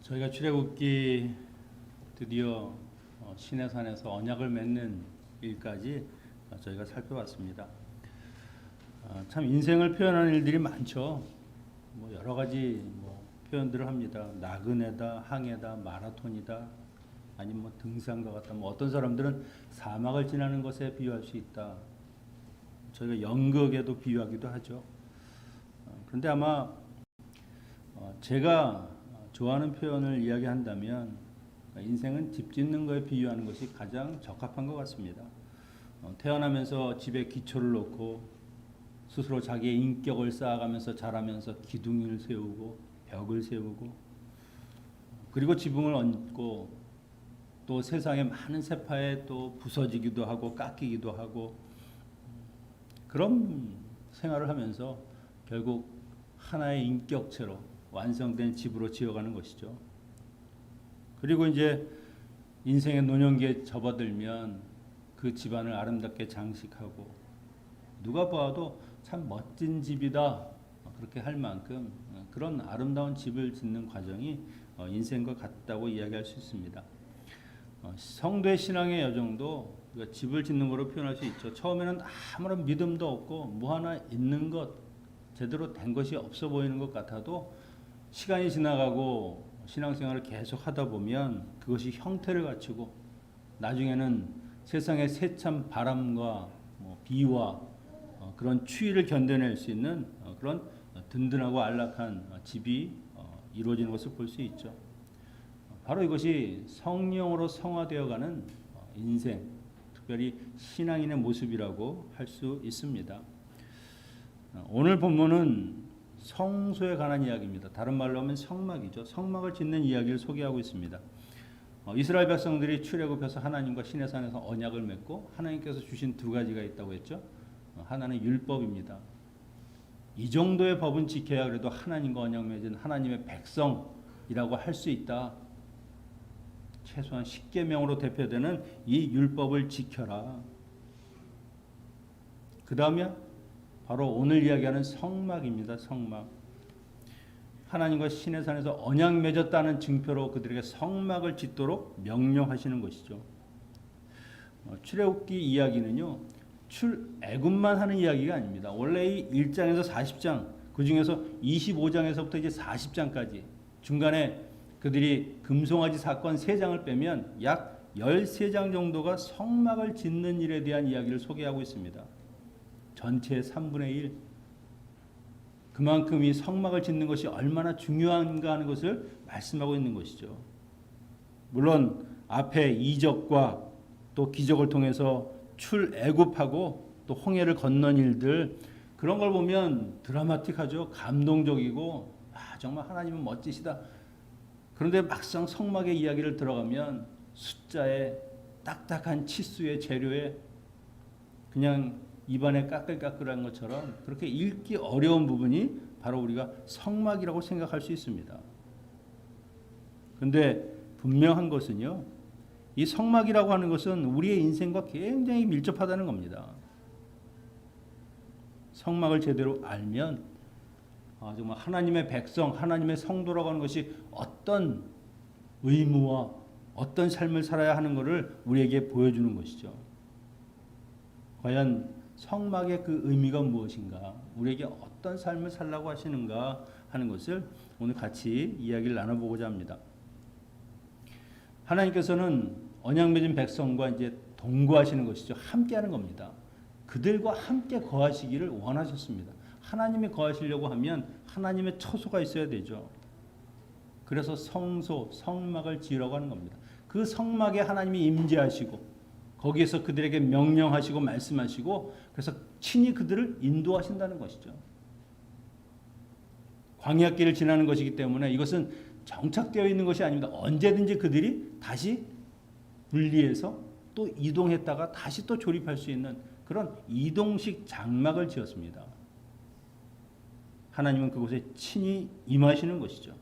저희가 출애굽기 드디어 시내산에서 언약을 맺는 일까지 저희가 살펴봤습니다. 참 인생을 표현하는 일들이 많죠. 여러 가지 표현들을 합니다. 나그네다, 항해다, 마라톤이다, 아니면 등산과 같다. 어떤 사람들은 사막을 지나는 것에 비유할 수 있다. 저희가 연극에도 비유하기도 하죠. 그런데 아마 제가 좋아하는 표현을 이야기한다면 인생은 집 짓는 거에 비유하는 것이 가장 적합한 것 같습니다. 태어나면서 집에 기초를 놓고 스스로 자기의 인격을 쌓아가면서 자라면서 기둥을 세우고 벽을 세우고 그리고 지붕을 얹고 또 세상의 많은 세파에 또 부서지기도 하고 깎이기도 하고 그런 생활을 하면서 결국 하나의 인격체로 완성된 집으로 지어가는 것이죠. 그리고 이제 인생의 노년기에 접어들면 그 집안을 아름답게 장식하고 누가 봐도 참 멋진 집이다 그렇게 할 만큼 그런 아름다운 집을 짓는 과정이 인생과 같다고 이야기할 수 있습니다. 성도의 신앙의 여정도 집을 짓는 거로 표현할 수 있죠. 처음에는 아무런 믿음도 없고 뭐 하나 있는 것 제대로 된 것이 없어 보이는 것 같아도 시간이 지나가고 신앙생활을 계속 하다 보면 그것이 형태를 갖추고 나중에는 세상의 세찬 바람과 비와 그런 추위를 견뎌낼 수 있는 그런 든든하고 안락한 집이 이루어지는 것을 볼 수 있죠. 바로 이것이 성령으로 성화되어가는 인생, 특별히 신앙인의 모습이라고 할 수 있습니다. 오늘 본문은 성소에 관한 이야기입니다. 다른 말로 하면 성막이죠. 성막을 짓는 이야기를 소개하고 있습니다. 이스라엘 백성들이 출애굽해서 하나님과 시내산에서 언약을 맺고 하나님께서 주신 두 가지가 있다고 했죠. 하나는 율법입니다. 이 정도의 법은 지켜야 그래도 하나님과 언약 맺은 하나님의 백성이라고 할 수 있다. 최소한 10계명으로 대표되는 이 율법을 지켜라. 그 다음에 바로 오늘 이야기하는 성막입니다. 성막. 하나님과 시내산에서 언약 맺었다는 증표로 그들에게 성막을 짓도록 명령하시는 것이죠. 출애굽기 이야기는요. 출애굽만 하는 이야기가 아닙니다. 원래 이 1장에서 40장, 그 중에서 25장에서부터 이제 40장까지 중간에 그들이 금송아지 사건 3장을 빼면 약 13장 정도가 성막을 짓는 일에 대한 이야기를 소개하고 있습니다. 전체의 3분의 1. 그만큼 이 성막을 짓는 것이 얼마나 중요한가 하는 것을 말씀하고 있는 것이죠. 물론 앞에 이적과 또 기적을 통해서 출애굽하고 또 홍해를 건넌 일들 그런 걸 보면 드라마틱하죠. 감동적이고 정말 하나님은 멋지시다. 그런데 막상 성막의 이야기를 들어가면 숫자에 딱딱한 치수의 재료에 그냥 입안에 까끌까끌한 것처럼 그렇게 읽기 어려운 부분이 바로 우리가 성막이라고 생각할 수 있습니다. 그런데 분명한 것은요. 이 성막이라고 하는 것은 우리의 인생과 굉장히 밀접하다는 겁니다. 성막을 제대로 알면 정말 하나님의 백성, 하나님의 성도라고 하는 것이 어떤 의무와 어떤 삶을 살아야 하는 것을 우리에게 보여주는 것이죠. 과연 성막의 그 의미가 무엇인가, 우리에게 어떤 삶을 살라고 하시는가 하는 것을 오늘 같이 이야기를 나눠보고자 합니다. 하나님께서는 언약 맺은 백성과 이제 동거하시는 것이죠. 함께하는 겁니다. 그들과 함께 거하시기를 원하셨습니다. 하나님이 거하시려고 하면 하나님의 처소가 있어야 되죠. 그래서 성소, 성막을 지으라고 하는 겁니다. 그 성막에 하나님이 임재하시고 거기에서 그들에게 명령하시고 말씀하시고 그래서 친히 그들을 인도하신다는 것이죠. 광야길을 지나는 것이기 때문에 이것은 정착되어 있는 것이 아닙니다. 언제든지 그들이 다시 분리해서 또 이동했다가 다시 또 조립할 수 있는 그런 이동식 장막을 지었습니다. 하나님은 그곳에 친히 임하시는 것이죠.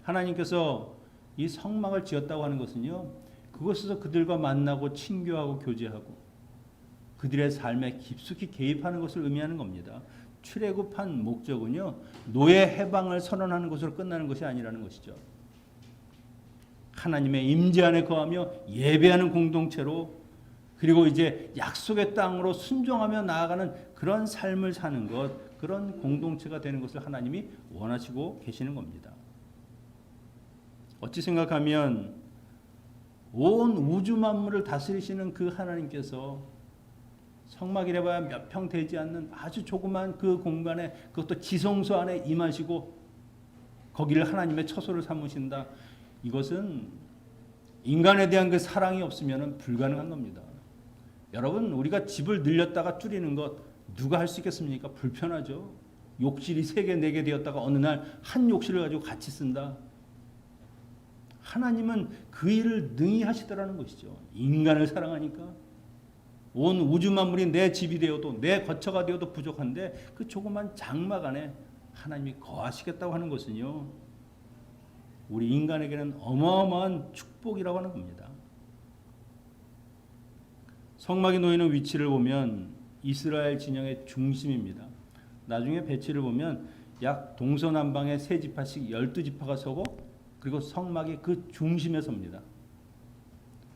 하나님께서 이 성막을 지었다고 하는 것은요. 그곳에서 그들과 만나고 친교하고 교제하고 그들의 삶에 깊숙이 개입하는 것을 의미하는 겁니다. 출애굽한 목적은요, 노예 해방을 선언하는 것으로 끝나는 것이 아니라는 것이죠. 하나님의 임재 안에 거하며 예배하는 공동체로, 그리고 이제 약속의 땅으로 순종하며 나아가는 그런 삶을 사는 것, 그런 공동체가 되는 것을 하나님이 원하시고 계시는 겁니다. 어찌 생각하면 온 우주 만물을 다스리시는 그 하나님께서 성막이라 봐야 몇 평 되지 않는 아주 조그만 그 공간에, 그것도 지성소 안에 임하시고 거기를 하나님의 처소를 삼으신다. 이것은 인간에 대한 그 사랑이 없으면 불가능한 겁니다. 여러분, 우리가 집을 늘렸다가 줄이는 것 누가 할 수 있겠습니까? 불편하죠. 욕실이 3개, 4개 되었다가 어느 날 한 욕실을 가지고 같이 쓴다. 하나님은 그 일을 능히 하시더라는 것이죠. 인간을 사랑하니까. 온 우주 만물이 내 집이 되어도, 내 거처가 되어도 부족한데 그 조그만 장막 안에 하나님이 거하시겠다고 하는 것은요, 우리 인간에게는 어마어마한 축복이라고 하는 겁니다. 성막이 놓이는 위치를 보면 이스라엘 진영의 중심입니다. 나중에 배치를 보면 약 동서남방에 3지파씩 12지파가 서고, 그리고 성막이 그 중심에 섭니다.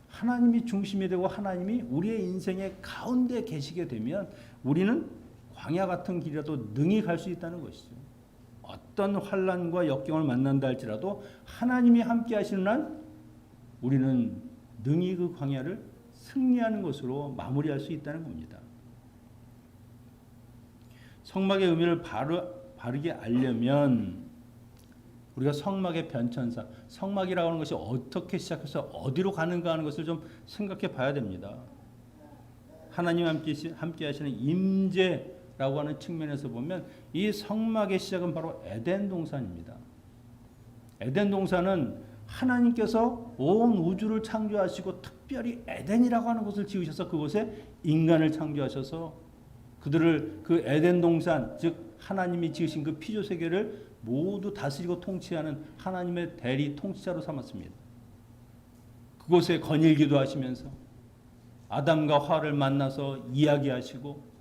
하나님이 중심이 되고 하나님이 우리의 인생의 가운데 계시게 되면 우리는 광야 같은 길이라도 능히 갈 수 있다는 것이죠. 어떤 환난과 역경을 만난다 할지라도 하나님이 함께 하시는 한 우리는 능히 그 광야를 승리하는 것으로 마무리할 수 있다는 겁니다. 성막의 의미를 바르게 알려면 우리가 성막의 변천사, 성막이라고 하는 것이 어떻게 시작해서 어디로 가는가 하는 것을 좀 생각해 봐야 됩니다. 하나님 함께 하시는 임재라고 하는 측면에서 보면 이 성막의 시작은 바로 에덴 동산입니다. 에덴 동산은 하나님께서 온 우주를 창조하시고 특별히 에덴이라고 하는 곳을 지으셔서 그곳에 인간을 창조하셔서 그들을 그 에덴 동산, 즉 하나님이 지으신 그 피조 세계를 모두 다스리고 통치하는 하나님의 대리 통치자로 삼았습니다. 그곳에 거닐기도 하시면서 아담과 하와를 만나서 이야기하시고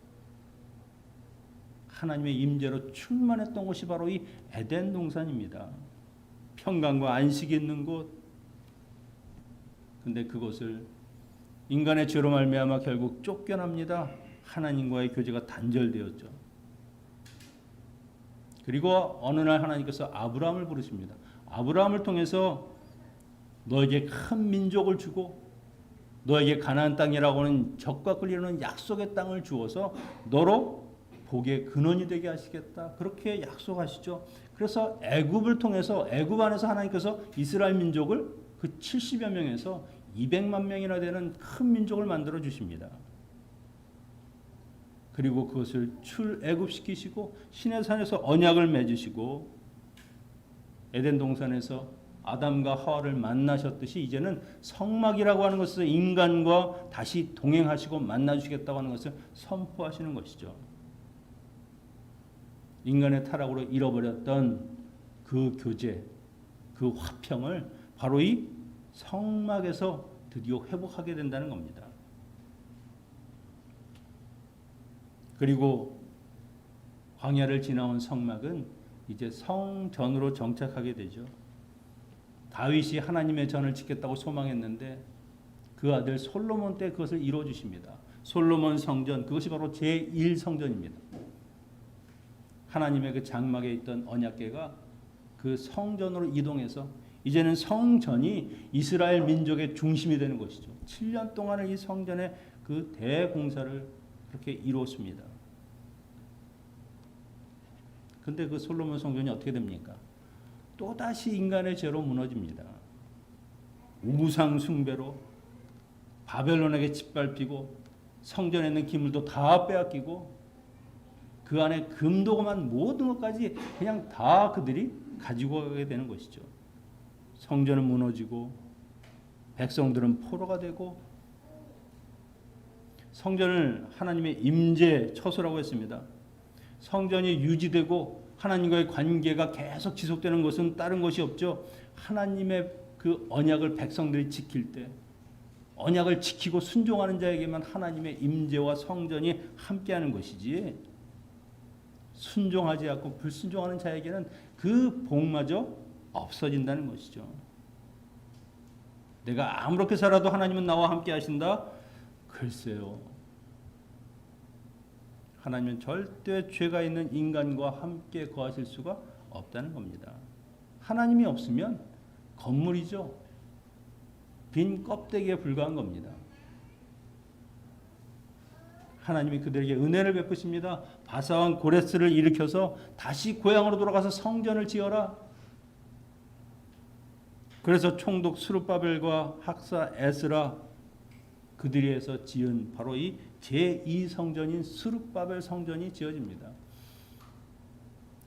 하나님의 임재로 충만했던 곳이 바로 이 에덴 동산입니다. 평강과 안식이 있는 곳. 근데 그곳을 인간의 죄로 말미암아 결국 쫓겨납니다. 하나님과의 교제가 단절되었죠. 그리고 어느 날 하나님께서 아브라함을 부르십니다. 아브라함을 통해서 너에게 큰 민족을 주고 너에게 가나안 땅이라고 하는 적과 끌리는 약속의 땅을 주어서 너로 복의 근원이 되게 하시겠다. 그렇게 약속하시죠. 그래서 애굽을 통해서 애굽 안에서 하나님께서 이스라엘 민족을 그 70여 명에서 200만 명이나 되는 큰 민족을 만들어 주십니다. 그리고 그것을 출애굽시키시고 시내산에서 언약을 맺으시고 에덴 동산에서 아담과 하와를 만나셨듯이 이제는 성막이라고 하는 것에서 인간과 다시 동행하시고 만나주시겠다고 하는 것을 선포하시는 것이죠. 인간의 타락으로 잃어버렸던 그 교제, 그 화평을 바로 이 성막에서 드디어 회복하게 된다는 겁니다. 그리고 광야를 지나온 성막은 이제 성전으로 정착하게 되죠. 다윗이 하나님의 전을 짓겠다고 소망했는데 그 아들 솔로몬 때 그것을 이루어 주십니다. 솔로몬 성전, 그것이 바로 제1성전입니다. 하나님의 그 장막에 있던 언약궤가 그 성전으로 이동해서 이제는 성전이 이스라엘 민족의 중심이 되는 것이죠. 7년 동안을 이 성전의 그 대공사를 그렇게 이루었습니다. 근데 그 솔로몬 성전이 어떻게 됩니까? 또다시 인간의 죄로 무너집니다. 우상 숭배로 바벨론에게 짓밟히고 성전에 있는 기물도 다 빼앗기고 그 안에 금도금한 모든 것까지 그냥 다 그들이 가지고 가게 되는 것이죠. 성전은 무너지고 백성들은 포로가 되고 성전을 하나님의 임재 처소라고 했습니다. 성전이 유지되고 하나님과의 관계가 계속 지속되는 것은 다른 것이 없죠. 하나님의 그 언약을 백성들이 지킬 때 언약을 지키고 순종하는 자에게만 하나님의 임재와 성전이 함께하는 것이지 순종하지 않고 불순종하는 자에게는 그 복마저 없어진다는 것이죠. 내가 아무렇게 살아도 하나님은 나와 함께 하신다? 글쎄요. 하나님은 절대 죄가 있는 인간과 함께 거하실 수가 없다는 겁니다. 하나님이 없으면 건물이죠. 빈 껍데기에 불과한 겁니다. 하나님이 그들에게 은혜를 베푸십니다. 바사왕 고레스를 일으켜서 다시 고향으로 돌아가서 성전을 지어라. 그래서 총독 스룹바벨과 학사 에스라 그들이 해서 지은 바로 이 제2성전인 스룹바벨 성전이 지어집니다.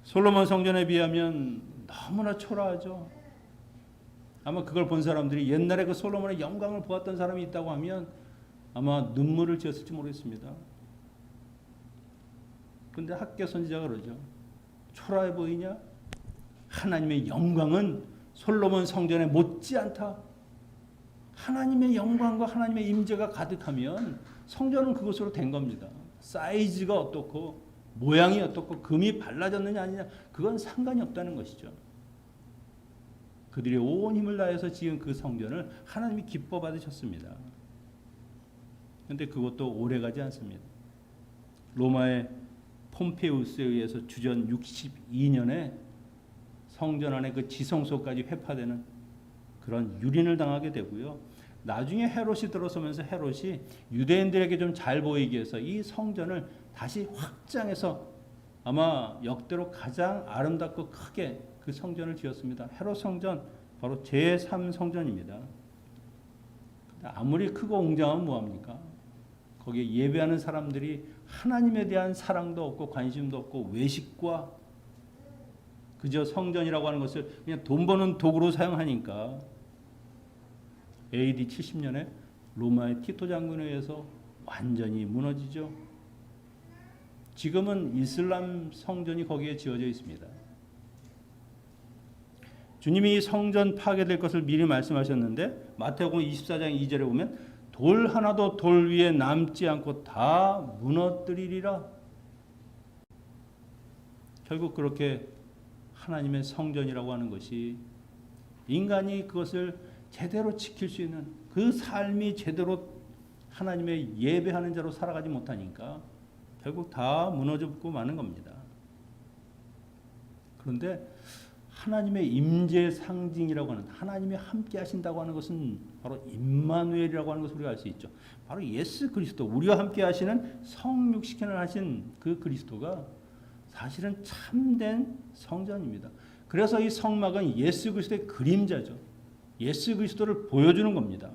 솔로몬 성전에 비하면 너무나 초라하죠. 아마 그걸 본 사람들이 옛날에 그 솔로몬의 영광을 보았던 사람이 있다고 하면 아마 눈물을 지었을지 모르겠습니다. 그런데 학개 선지자가 그러죠. 초라해 보이냐? 하나님의 영광은 솔로몬 성전에 못지않다. 하나님의 영광과 하나님의 임재가 가득하면 성전은 그것으로 된 겁니다. 사이즈가 어떻고 모양이 어떻고 금이 발라졌느냐 아니냐 그건 상관이 없다는 것이죠. 그들이 온 힘을 다해서 지은 그 성전을 하나님이 기뻐 받으셨습니다. 그런데 그것도 오래가지 않습니다. 로마의 폼페우스에 의해서 주전 62년에 성전 안에 그 지성소까지 회파되는 그런 유린을 당하게 되고요. 나중에 헤롯이 들어서면서 헤롯이 유대인들에게 좀 잘 보이기 위해서 이 성전을 다시 확장해서 아마 역대로 가장 아름답고 크게 그 성전을 지었습니다. 헤롯 성전 바로 제3성전입니다. 아무리 크고 웅장하면 뭐합니까? 거기에 예배하는 사람들이 하나님에 대한 사랑도 없고 관심도 없고 외식과 그저 성전이라고 하는 것을 그냥 돈 버는 도구로 사용하니까 AD 70년에 로마의 티토 장군에 의해서 완전히 무너지죠. 지금은 이슬람 성전이 거기에 지어져 있습니다. 주님이 성전 파괴될 것을 미리 말씀하셨는데 마태복음 24장 2절에 보면 돌 하나도 돌 위에 남지 않고 다 무너뜨리리라. 결국 그렇게 하나님의 성전이라고 하는 것이 인간이 그것을 제대로 지킬 수 있는 그 삶이 제대로 하나님의 예배하는 자로 살아가지 못하니까 결국 다 무너지고 마는 겁니다. 그런데 하나님의 임재 상징이라고 하는 하나님이 함께 하신다고 하는 것은 바로 임마누엘이라고 하는 것을 우리가 알 수 있죠. 바로 예수 그리스도 우리와 함께 하시는 성육신을 하신 그 그리스도가 사실은 참된 성전입니다. 그래서 이 성막은 예수 그리스도의 그림자죠. 예수 그리스도를 보여주는 겁니다.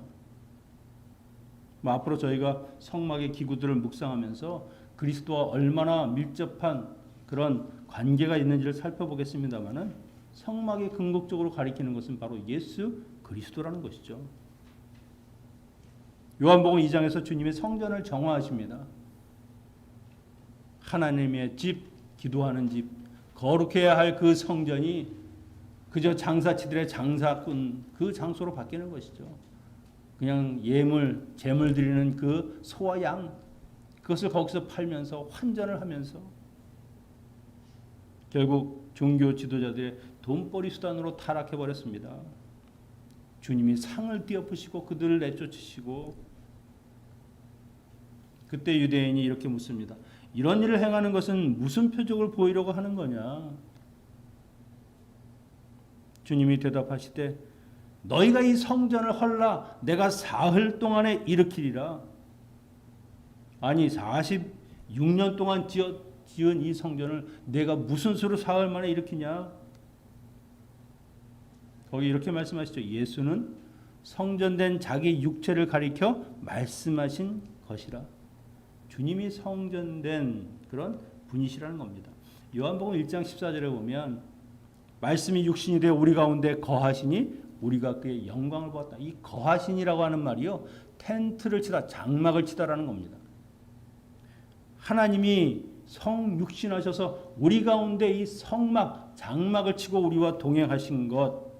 앞으로 저희가 성막의 기구들을 묵상하면서 그리스도와 얼마나 밀접한 그런 관계가 있는지를 살펴보겠습니다만은 성막이 궁극적으로 가리키는 것은 바로 예수 그리스도라는 것이죠. 요한복음 2장에서 주님이 성전을 정화하십니다. 하나님의 집, 기도하는 집, 거룩해야 할 그 성전이 그저 장사치들의 장사꾼 그 장소로 바뀌는 것이죠. 그냥 예물, 제물 드리는 그 소와 양 그것을 거기서 팔면서 환전을 하면서 결국 종교 지도자들의 돈벌이 수단으로 타락해 버렸습니다. 주님이 상을 띄어푸시고 그들을 내쫓으시고 그때 유대인이 이렇게 묻습니다. 이런 일을 행하는 것은 무슨 표적을 보이려고 하는 거냐? 주님이 대답하시되 너희가 이 성전을 헐라 내가 사흘 동안에 일으키리라. 아니 46년 동안 지은 이 성전을 내가 무슨 수로 사흘 만에 일으키냐? 거기 이렇게 말씀하시죠. 예수는 성전된 자기 육체를 가리켜 말씀하신 것이라. 주님이 성전된 그런 분이시라는 겁니다. 요한복음 1장 14절에 보면 말씀이 육신이 되어 우리 가운데 거하시니 우리가 그의 영광을 보았다. 이 거하신이라고 하는 말이요. 텐트를 치다 장막을 치다라는 겁니다. 하나님이 성육신하셔서 우리 가운데 이 성막 장막을 치고 우리와 동행하신 것.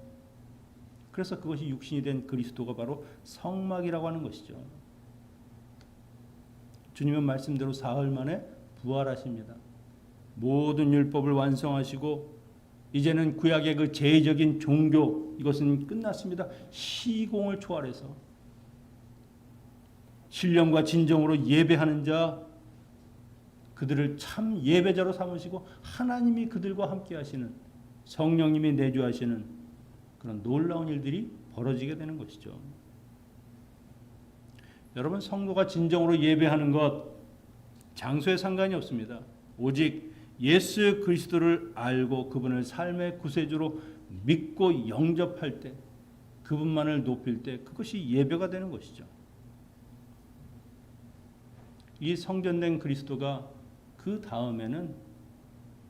그래서 그것이 육신이 된 그리스도가 바로 성막이라고 하는 것이죠. 주님은 말씀대로 사흘 만에 부활하십니다. 모든 율법을 완성하시고 이제는 구약의 그 제의적인 종교 이것은 끝났습니다. 시공을 초월해서 신령과 진정으로 예배하는 자 그들을 참 예배자로 삼으시고 하나님이 그들과 함께 하시는 성령님이 내주하시는 그런 놀라운 일들이 벌어지게 되는 것이죠. 여러분 성도가 진정으로 예배하는 것 장소에 상관이 없습니다. 오직 예수 그리스도를 알고 그분을 삶의 구세주로 믿고 영접할 때 그분만을 높일 때 그것이 예배가 되는 것이죠. 이 성전된 그리스도가 그 다음에는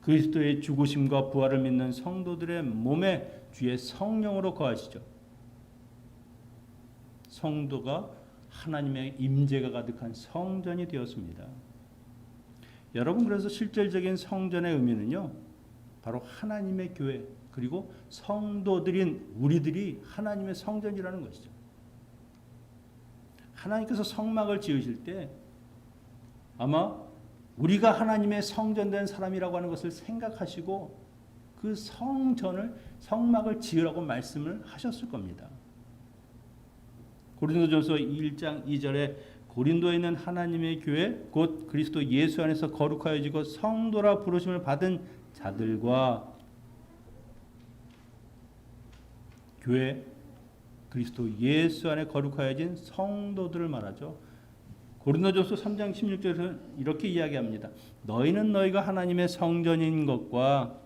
그리스도의 죽으심과 부활을 믿는 성도들의 몸에 주의 성령으로 거하시죠. 성도가 하나님의 임재가 가득한 성전이 되었습니다. 여러분 그래서 실질적인 성전의 의미는요. 바로 하나님의 교회 그리고 성도들인 우리들이 하나님의 성전이라는 것이죠. 하나님께서 성막을 지으실 때 아마 우리가 하나님의 성전된 사람이라고 하는 것을 생각하시고 그 성막을 지으라고 말씀을 하셨을 겁니다. 고린도전서 1장 2절에 고린도에 있는 하나님의 교회 곧 그리스도 예수 안에서 거룩하여지고 성도라 부르심을 받은 자들과 교회 그리스도 예수 안에 거룩하여진 성도들을 말하죠. 고린도전서 3장 16절에서 이렇게 이야기합니다. 너희는 너희가 하나님의 성전인 것과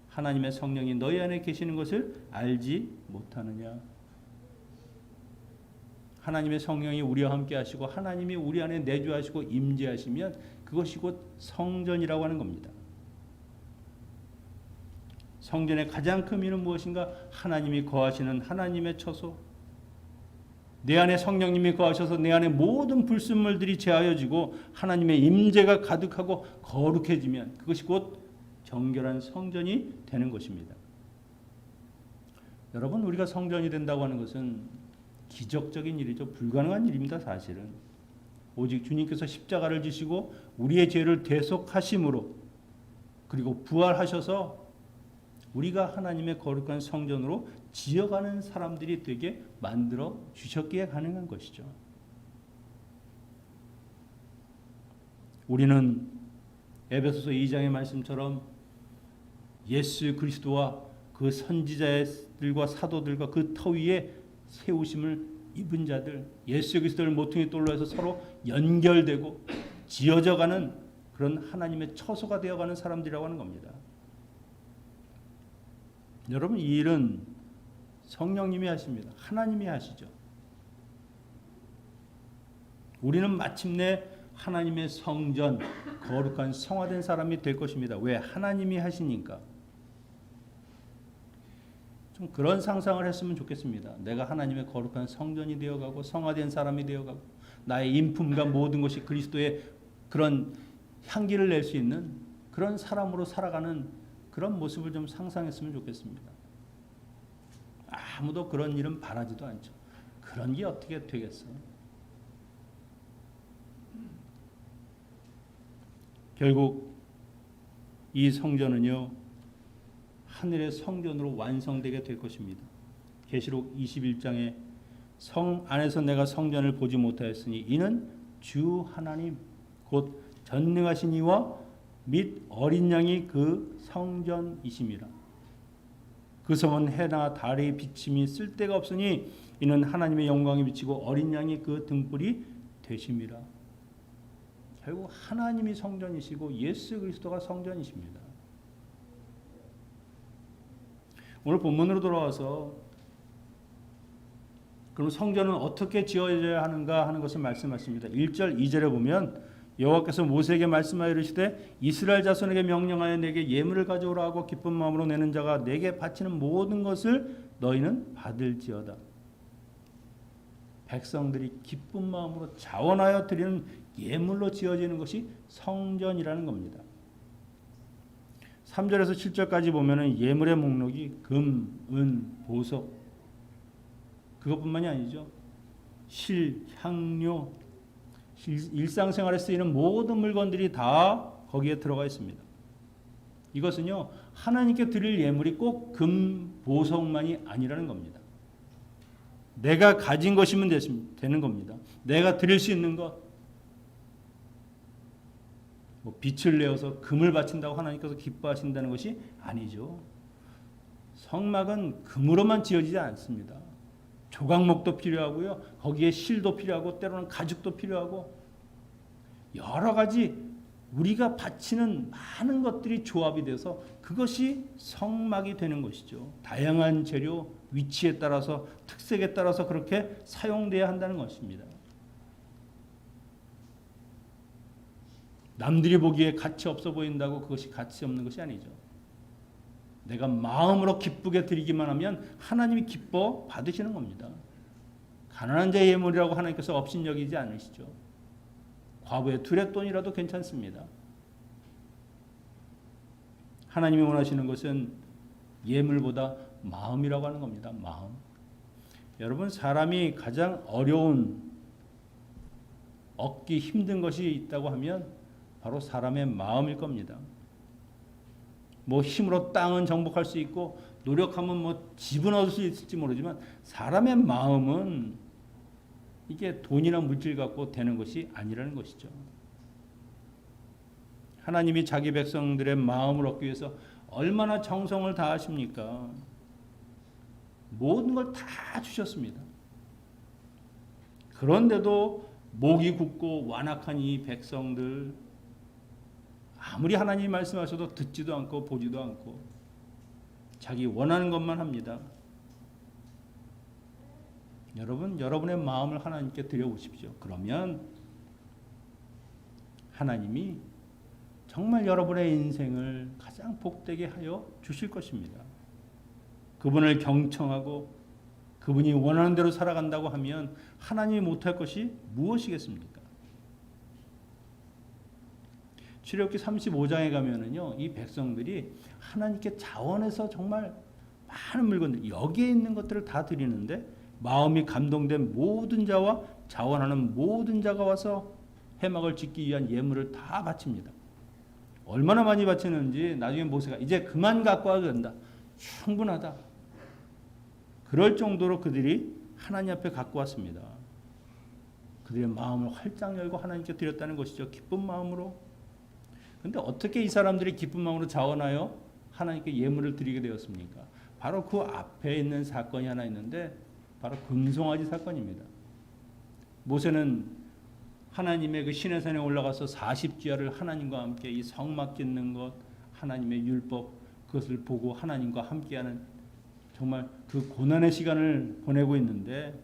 하나님의 성령이 너희 안에 계시는 것을 알지 못하느냐. 하나님의 성령이 우리와 함께 하시고 하나님이 우리 안에 내주하시고 임재하시면 그것이 곧 성전이라고 하는 겁니다. 성전의 가장 큰 의미는 무엇인가? 하나님이 거하시는 하나님의 처소. 내 안에 성령님이 거하셔서 내 안에 모든 불순물들이 제하여지고 하나님의 임재가 가득하고 거룩해지면 그것이 곧 정결한 성전이 되는 것입니다. 여러분 우리가 성전이 된다고 하는 것은 기적적인 일이죠. 불가능한 일입니다. 사실은. 오직 주님께서 십자가를 지시고 우리의 죄를 대속하심으로 그리고 부활하셔서 우리가 하나님의 거룩한 성전으로 지어가는 사람들이 되게 만들어 주셨기에 가능한 것이죠. 우리는 에베소서 2장의 말씀처럼 예수 그리스도와 그 선지자들과 사도들과 그 터 위에 세우심을 입은 자들, 예수 그리스도를 모퉁이 돌로 해서 서로 연결되고 지어져가는 그런 하나님의 처소가 되어가는 사람들이라고 하는 겁니다. 여러분 이 일은 성령님이 하십니다. 하나님이 하시죠. 우리는 마침내 하나님의 성전, 거룩한 성화된 사람이 될 것입니다. 왜? 하나님이 하시니까. 좀 그런 상상을 했으면 좋겠습니다. 내가 하나님의 거룩한 성전이 되어가고 성화된 사람이 되어가고 나의 인품과 모든 것이 그리스도의 그런 향기를 낼 수 있는 그런 사람으로 살아가는 그런 모습을 좀 상상했으면 좋겠습니다. 아무도 그런 일은 바라지도 않죠. 그런 게 어떻게 되겠어요? 결국 이 성전은요. 하늘의 성전으로 완성되게 될 것입니다. 계시록 21장에 성 안에서 내가 성전을 보지 못하였으니 이는 주 하나님 곧 전능하신 이와 및 어린 양이 그 성전이심이라. 그 성은 해나 달의 비침이 쓸데가 없으니 이는 하나님의 영광이 비치고 어린 양이 그 등불이 되심이라. 결국 하나님이 성전이시고 예수 그리스도가 성전이십니다. 오늘 본문으로 돌아와서 그럼 성전은 어떻게 지어져야 하는가 하는 것을 말씀하십니다. 1절 2절에 보면 여호와께서 모세에게 말씀하여 이르시되 이스라엘 자손에게 명령하여 내게 예물을 가져오라 하고 기쁜 마음으로 내는 자가 내게 바치는 모든 것을 너희는 받을지어다. 백성들이 기쁜 마음으로 자원하여 드리는 예물로 지어지는 것이 성전이라는 겁니다. 3절에서 7절까지 보면은 예물의 목록이 금, 은, 보석 그것뿐만이 아니죠. 실, 향료, 일상생활에 쓰이는 모든 물건들이 다 거기에 들어가 있습니다. 이것은요, 하나님께 드릴 예물이 꼭 금, 보석만이 아니라는 겁니다. 내가 가진 것이면 되는 겁니다. 내가 드릴 수 있는 것, 뭐 빛을 내어서 금을 바친다고 하나님께서 기뻐하신다는 것이 아니죠. 성막은 금으로만 지어지지 않습니다. 조각목도 필요하고요, 거기에 실도 필요하고 때로는 가죽도 필요하고 여러 가지 우리가 바치는 많은 것들이 조합이 돼서 그것이 성막이 되는 것이죠. 다양한 재료, 위치에 따라서 특색에 따라서 그렇게 사용돼야 한다는 것입니다. 남들이 보기에 가치 없어 보인다고 그것이 가치 없는 것이 아니죠. 내가 마음으로 기쁘게 드리기만 하면 하나님이 기뻐 받으시는 겁니다. 가난한 자의 예물이라고 하나님께서 업신여기지 않으시죠. 과부의 두랫돈이라도 괜찮습니다. 하나님이 원하시는 것은 예물보다 마음이라고 하는 겁니다. 마음. 여러분, 사람이 가장 어려운, 얻기 힘든 것이 있다고 하면 바로 사람의 마음일 겁니다. 뭐 힘으로 땅은 정복할 수 있고 노력하면 뭐 집은 얻을 수 있을지 모르지만 사람의 마음은 이게 돈이나 물질 갖고 되는 것이 아니라는 것이죠. 하나님이 자기 백성들의 마음을 얻기 위해서 얼마나 정성을 다하십니까? 모든 걸 다 주셨습니다. 그런데도 목이 굳고 완악한 이 백성들, 아무리 하나님이 말씀하셔도 듣지도 않고 보지도 않고 자기 원하는 것만 합니다. 여러분, 여러분의 마음을 하나님께 드려보십시오. 그러면 하나님이 정말 여러분의 인생을 가장 복되게 하여 주실 것입니다. 그분을 경청하고 그분이 원하는 대로 살아간다고 하면 하나님이 못할 것이 무엇이겠습니까? 출애굽기 35장에 가면은요, 이 백성들이 하나님께 자원해서 정말 많은 물건들, 여기에 있는 것들을 다 드리는데 마음이 감동된 모든 자와 자원하는 모든 자가 와서 회막을 짓기 위한 예물을 다 바칩니다. 얼마나 많이 바치는지 나중에 모세가 이제 그만 갖고 와도 된다, 충분하다, 그럴 정도로 그들이 하나님 앞에 갖고 왔습니다. 그들의 마음을 활짝 열고 하나님께 드렸다는 것이죠. 기쁜 마음으로. 그런데 어떻게 이 사람들이 기쁜 마음으로 자원하여 하나님께 예물을 드리게 되었습니까? 바로 그 앞에 있는 사건이 하나 있는데 바로 금송아지 사건입니다. 모세는 하나님의 그 시내산에 올라가서 40주야를 하나님과 함께 이 성막 짓는 것, 하나님의 율법, 그것을 보고 하나님과 함께하는 정말 그 고난의 시간을 보내고 있는데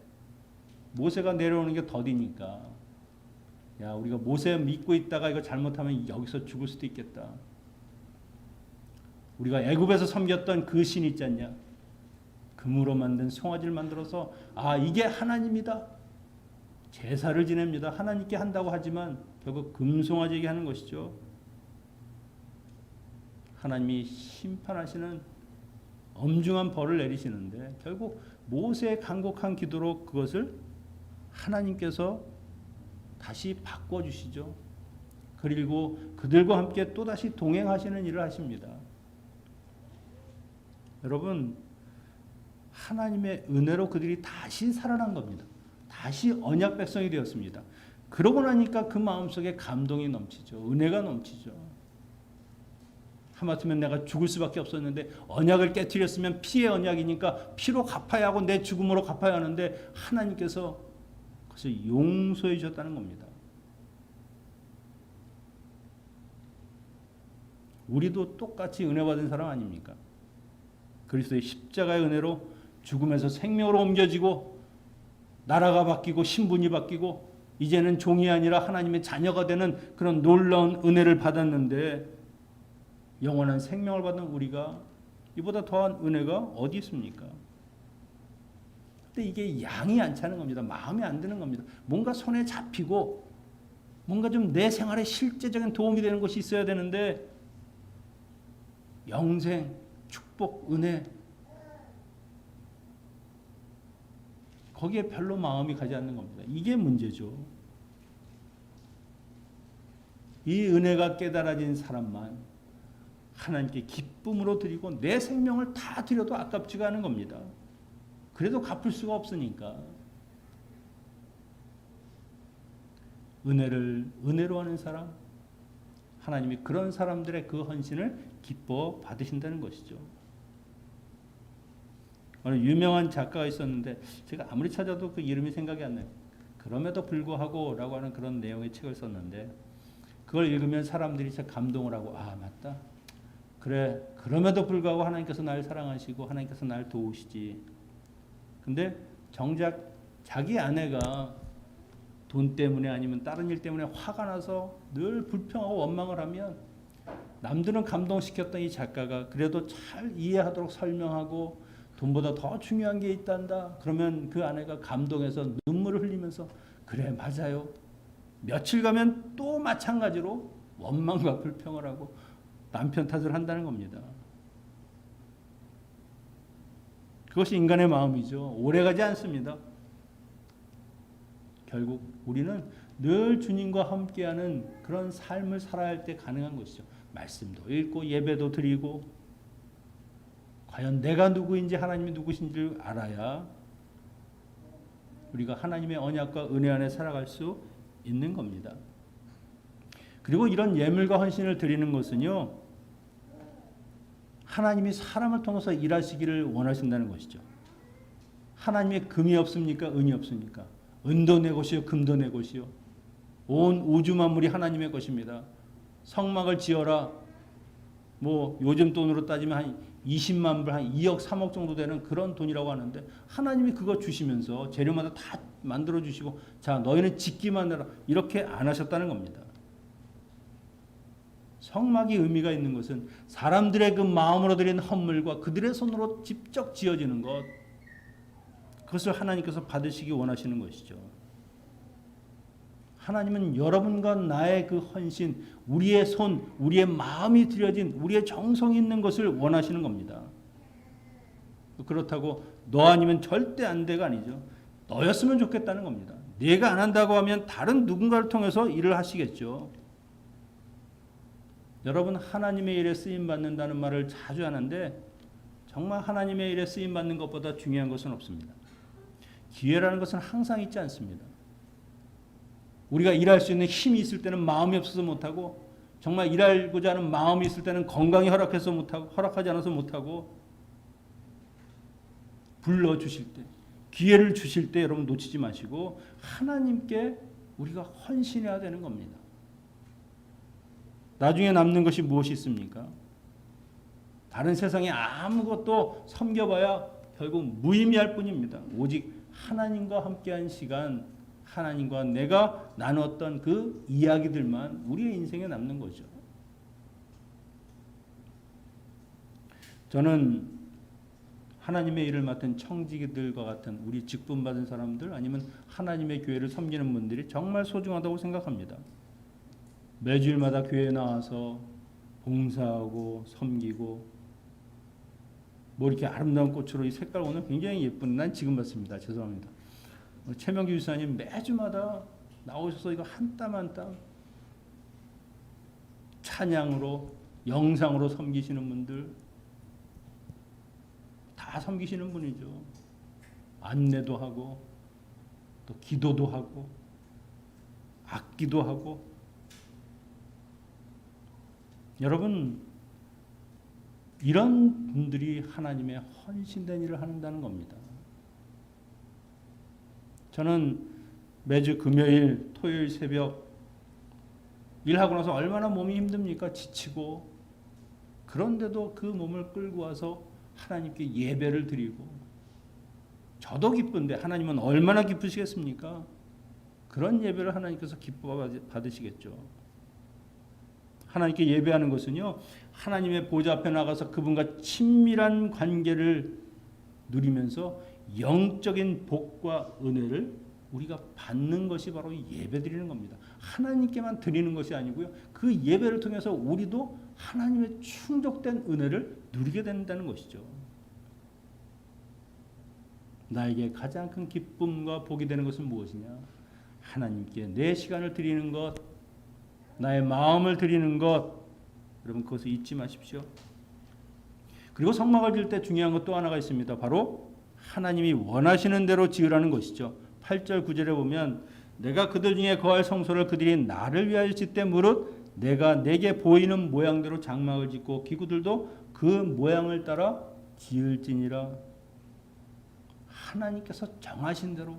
모세가 내려오는 게 더디니까, 야, 우리가 모세 믿고 있다가 이거 잘못하면 여기서 죽을 수도 있겠다. 우리가 애굽에서 섬겼던 그 신 있지 않냐? 금으로 만든 송아지를 만들어서 이게 하나님이다. 제사를 지냅니다. 하나님께 한다고 하지만 결국 금송아지에게 하는 것이죠. 하나님이 심판하시는 엄중한 벌을 내리시는데 결국 모세의 간곡한 기도로 그것을 하나님께서 다시 바꿔주시죠. 그리고 그들과 함께 또다시 동행하시는 일을 하십니다. 여러분, 하나님의 은혜로 그들이 다시 살아난 겁니다. 다시 언약 백성이 되었습니다. 그러고 나니까 그 마음속에 감동이 넘치죠. 은혜가 넘치죠. 하마터면 내가 죽을 수밖에 없었는데 언약을 깨트렸으면 피의 언약이니까 피로 갚아야 하고 내 죽음으로 갚아야 하는데 하나님께서 그것을 용서해 주셨다는 겁니다. 우리도 똑같이 은혜 받은 사람 아닙니까? 그리스도의 십자가의 은혜로 죽음에서 생명으로 옮겨지고 나라가 바뀌고 신분이 바뀌고 이제는 종이 아니라 하나님의 자녀가 되는 그런 놀라운 은혜를 받았는데 영원한 생명을 받은 우리가 이보다 더한 은혜가 어디 있습니까? 근데 이게 양이 안 차는 겁니다. 마음에 안 드는 겁니다. 뭔가 손에 잡히고 뭔가 좀 내 생활에 실제적인 도움이 되는 것이 있어야 되는데 영생, 축복, 은혜 거기에 별로 마음이 가지 않는 겁니다. 이게 문제죠. 이 은혜가 깨달아진 사람만 하나님께 기쁨으로 드리고 내 생명을 다 드려도 아깝지가 않은 겁니다. 그래도 갚을 수가 없으니까. 은혜로 하는 사람, 하나님이 그런 사람들의 그 헌신을 기뻐 받으신다는 것이죠. 어느 유명한 작가가 있었는데 제가 아무리 찾아도 그 이름이 생각이 안 나요. 그럼에도 불구하고 라고 하는 그런 내용의 책을 썼는데 그걸 읽으면 사람들이 진짜 감동을 하고 아 맞다. 그래 그럼에도 불구하고 하나님께서 날 사랑하시고 하나님께서 날 도우시지. 근데 정작 자기 아내가 돈 때문에 아니면 다른 일 때문에 화가 나서 늘 불평하고 원망을 하면 남들은 감동시켰던 이 작가가 그래도 잘 이해하도록 설명하고 돈보다 더 중요한 게 있단다. 그러면 그 아내가 감동해서 눈물을 흘리면서 그래 맞아요. 며칠 가면 또 마찬가지로 원망과 불평을 하고 남편 탓을 한다는 겁니다. 그것이 인간의 마음이죠. 오래가지 않습니다. 결국 우리는 늘 주님과 함께하는 그런 삶을 살아야 할 때 가능한 것이죠. 말씀도 읽고 예배도 드리고 과연 내가 누구인지 하나님이 누구신지를 알아야 우리가 하나님의 언약과 은혜 안에 살아갈 수 있는 겁니다. 그리고 이런 예물과 헌신을 드리는 것은요. 하나님이 사람을 통해서 일하시기를 원하신다는 것이죠. 하나님의 금이 없습니까? 은이 없습니까? 은도 내 것이요 금도 내 것이요. 온 우주 만물이 하나님의 것입니다. 성막을 지어라. 뭐 요즘 돈으로 따지면 한 20만 불, 한 2억, 3억 정도 되는 그런 돈이라고 하는데 하나님이 그거 주시면서 재료마다 다 만들어 주시고 자 너희는 짓기만 해라 이렇게 안 하셨다는 겁니다. 성막이 의미가 있는 것은 사람들의 그 마음으로 드린 헌물과 그들의 손으로 직접 지어지는 것 그것을 하나님께서 받으시기 원하시는 것이죠. 하나님은 여러분과 나의 그 헌신, 우리의 손, 우리의 마음이 들여진 우리의 정성이 있는 것을 원하시는 겁니다. 그렇다고 너 아니면 절대 안 돼가 아니죠. 너였으면 좋겠다는 겁니다. 내가 안 한다고 하면 다른 누군가를 통해서 일을 하시겠죠. 여러분 하나님의 일에 쓰임 받는다는 말을 자주 하는데 정말 하나님의 일에 쓰임 받는 것보다 중요한 것은 없습니다. 기회라는 것은 항상 있지 않습니다. 우리가 일할 수 있는 힘이 있을 때는 마음이 없어서 못하고 정말 일하고자 하는 마음이 있을 때는 건강이 허락해서 못하고 허락하지 않아서 못하고 불러주실 때 기회를 주실 때 여러분 놓치지 마시고 하나님께 우리가 헌신해야 되는 겁니다. 나중에 남는 것이 무엇이 있습니까? 다른 세상에 아무것도 섬겨봐야 결국 무의미할 뿐입니다. 오직 하나님과 함께한 시간 하나님과 내가 나눴던 그 이야기들만 우리의 인생에 남는 거죠. 저는 하나님의 일을 맡은 청지기들과 같은 우리 직분받은 사람들 아니면 하나님의 교회를 섬기는 분들이 정말 소중하다고 생각합니다. 매주일마다 교회에 나와서 봉사하고 섬기고 뭐 이렇게 아름다운 꽃으로 이 색깔 오늘 굉장히 예쁜 난 지금 봤습니다. 죄송합니다. 최명기 유사님 매주마다 나오셔서 이거 한 땀 한 땀 찬양으로 영상으로 섬기시는 분들 다 섬기시는 분이죠. 안내도 하고 또 기도도 하고 악기도 하고 여러분 이런 분들이 하나님의 헌신된 일을 한다는 겁니다. 저는 매주 금요일, 토요일 새벽 일하고 나서 얼마나 몸이 힘듭니까? 지치고 그런데도 그 몸을 끌고 와서 하나님께 예배를 드리고 저도 기쁜데 하나님은 얼마나 기쁘시겠습니까? 그런 예배를 하나님께서 기뻐 받으시겠죠. 하나님께 예배하는 것은요. 하나님의 보좌 앞에 나가서 그분과 친밀한 관계를 누리면서 영적인 복과 은혜를 우리가 받는 것이 바로 예배드리는 겁니다. 하나님께만 드리는 것이 아니고요. 그 예배를 통해서 우리도 하나님의 충족된 은혜를 누리게 된다는 것이죠. 나에게 가장 큰 기쁨과 복이 되는 것은 무엇이냐? 하나님께 내 시간을 드리는 것, 나의 마음을 드리는 것, 여러분 그것을 잊지 마십시오. 그리고 성막을 지을 때 중요한 것 또 하나가 있습니다. 바로 하나님이 원하시는 대로 지으라는 것이죠. 8절 9절에 보면 내가 그들 중에 거할 성소를 그들이 나를 위하여 짓되 무릇 내가 내게 보이는 모양대로 장막을 짓고 기구들도 그 모양을 따라 지을지니라. 하나님께서 정하신 대로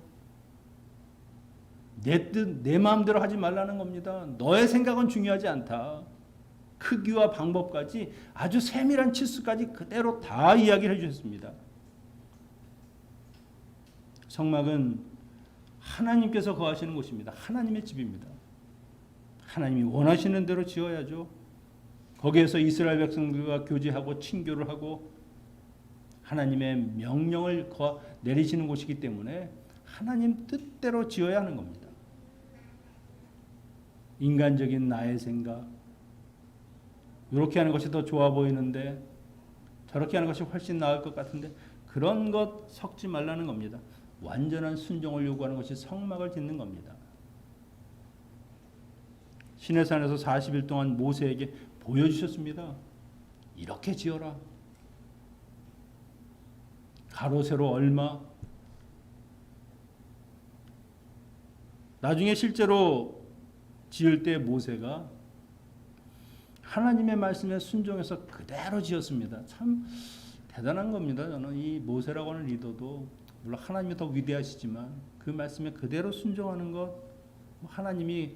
내 뜻, 내 마음대로 하지 말라는 겁니다. 너의 생각은 중요하지 않다. 크기와 방법까지 아주 세밀한 치수까지 그대로 다 이야기를 해주셨습니다. 성막은 하나님께서 거하시는 곳입니다. 하나님의 집입니다. 하나님이 원하시는 대로 지어야죠. 거기에서 이스라엘 백성들과 교제하고 친교를 하고 하나님의 명령을 내리시는 곳이기 때문에 하나님 뜻대로 지어야 하는 겁니다. 인간적인 나의 생각, 이렇게 하는 것이 더 좋아 보이는데 저렇게 하는 것이 훨씬 나을 것 같은데 그런 것 섞지 말라는 겁니다. 완전한 순종을 요구하는 것이 성막을 짓는 겁니다. 시내산에서 40일 동안 모세에게 보여주셨습니다. 이렇게 지어라. 가로 세로 얼마. 나중에 실제로 지을 때 모세가 하나님의 말씀에 순종해서 그대로 지었습니다. 참 대단한 겁니다. 저는 이 모세라고 하는 리더도 물론 하나님이 더 위대하시지만 그 말씀에 그대로 순종하는 것, 하나님이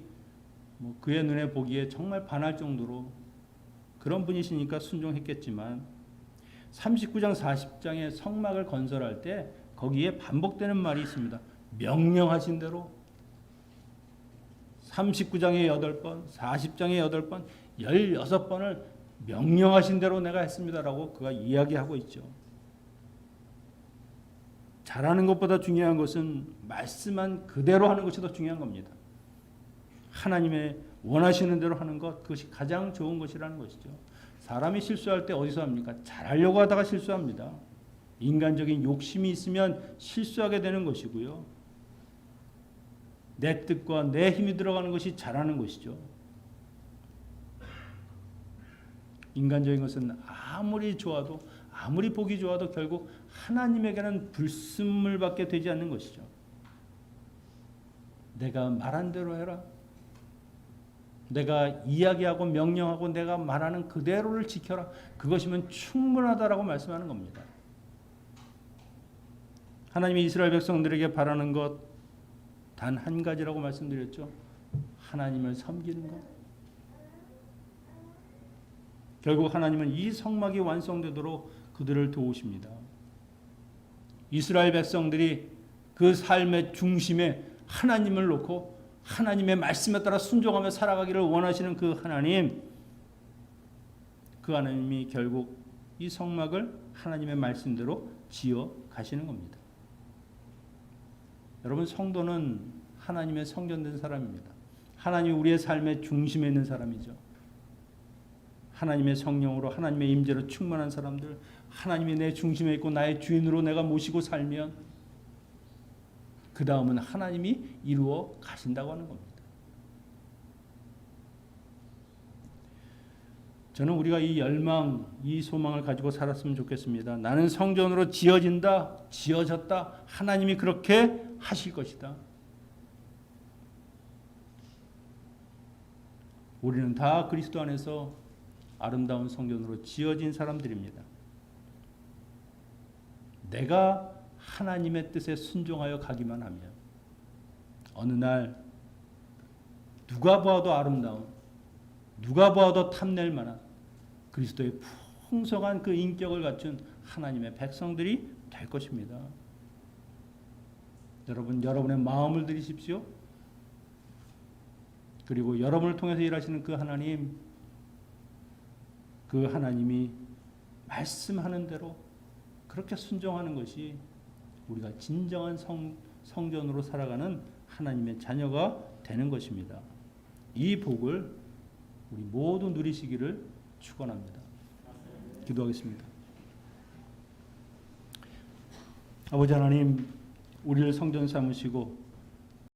그의 눈에 보기에 정말 반할 정도로 그런 분이시니까 순종했겠지만 39장 40장의 성막을 건설할 때 거기에 반복되는 말이 있습니다. 명령하신 대로 39장에 8번, 40장에 8번, 16번을 명령하신 대로 내가 했습니다라고 그가 이야기하고 있죠. 잘하는 것보다 중요한 것은 말씀한 그대로 하는 것이 더 중요한 겁니다. 하나님의 원하시는 대로 하는 것, 그것이 가장 좋은 것이라는 것이죠. 사람이 실수할 때 어디서 합니까? 잘하려고 하다가 실수합니다. 인간적인 욕심이 있으면 실수하게 되는 것이고요. 내 뜻과 내 힘이 들어가는 것이 잘하는 것이죠. 인간적인 것은 아무리 좋아도 아무리 보기 좋아도 결국 하나님에게는 불순물밖에 되지 않는 것이죠. 내가 말한 대로 해라. 내가 이야기하고 명령하고 내가 말하는 그대로를 지켜라. 그것이면 충분하다라고 말씀하는 겁니다. 하나님이 이스라엘 백성들에게 바라는 것 단 한 가지라고 말씀드렸죠. 하나님을 섬기는 것. 결국 하나님은 이 성막이 완성되도록 그들을 도우십니다. 이스라엘 백성들이 그 삶의 중심에 하나님을 놓고 하나님의 말씀에 따라 순종하며 살아가기를 원하시는 그 하나님이 결국 이 성막을 하나님의 말씀대로 지어 가시는 겁니다. 여러분, 성도는 하나님의 성전된 사람입니다. 하나님이 우리의 삶의 중심에 있는 사람이죠. 하나님의 성령으로 하나님의 임재로 충만한 사람들, 하나님이 내 중심에 있고 나의 주인으로 내가 모시고 살면 그 다음은 하나님이 이루어 가신다고 하는 겁니다. 저는 우리가 이 열망, 이 소망을 가지고 살았으면 좋겠습니다. 나는 성전으로 지어진다, 지어졌다. 하나님이 그렇게 하실 것이다. 우리는 다 그리스도 안에서 아름다운 성전으로 지어진 사람들입니다. 내가 하나님의 뜻에 순종하여 가기만 하면 어느 날 누가 보아도 아름다운, 누가 보아도 탐낼 만한 그리스도의 풍성한 그 인격을 갖춘 하나님의 백성들이 될 것입니다. 여러분, 여러분의 마음을 들이십시오. 그리고 여러분을 통해서 일하시는 그 하나님이 말씀하는 대로 그렇게 순종하는 것이 우리가 진정한 성전으로 살아가는 하나님의 자녀가 되는 것입니다. 이 복을 우리 모두 누리시기를 축원합니다. 기도하겠습니다. 아버지 하나님, 우리를 성전 삼으시고